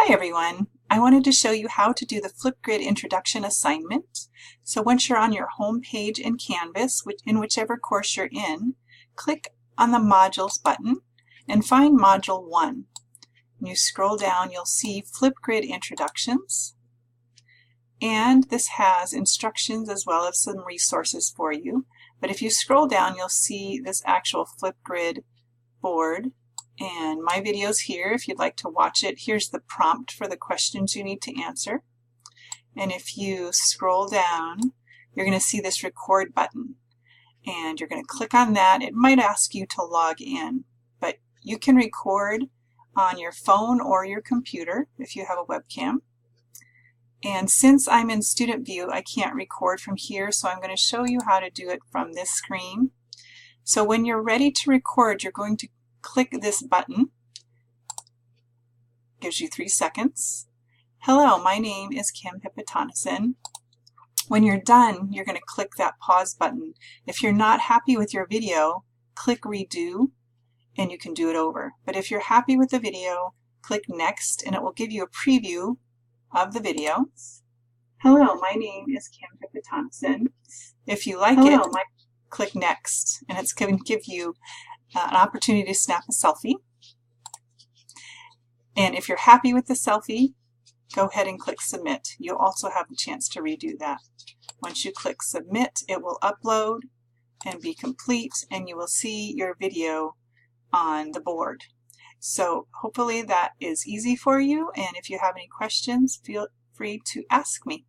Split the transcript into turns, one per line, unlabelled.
Hi everyone! I wanted to show you how to do the Flipgrid Introduction assignment. So once you're on your home page in Canvas, in whichever course you're in, click on the Modules button and find Module 1. When you scroll down, you'll see Flipgrid Introductions. And this has instructions as well as some resources for you. But if you scroll down, you'll see this actual Flipgrid board. And my video's here if you'd like to watch it. Here's the prompt for the questions you need to answer. And if you scroll down, you're going to see this record button. And you're going to click on that. It might ask you to log in, but you can record on your phone or your computer if you have a webcam. And since I'm in student view, I can't record from here, so I'm going to show you how to do it from this screen. So when you're ready to record, you're going to click this button. Gives you 3 seconds. Hello, my name is Kim Hippotonason. When you're done, you're going to click that pause button. If you're not happy with your video, click redo and you can do it over. But if you're happy with the video, click next and it will give you a preview of the video. Hello, my name is Kim Hippotonason. If you like it, click next and it's going to give you an opportunity to snap a selfie. And if you're happy with the selfie, go ahead and click submit. You'll also have the chance to redo that. Once you click submit, it will upload and be complete, and you will see your video on the board. So hopefully that is easy for you, and if you have any questions, feel free to ask me.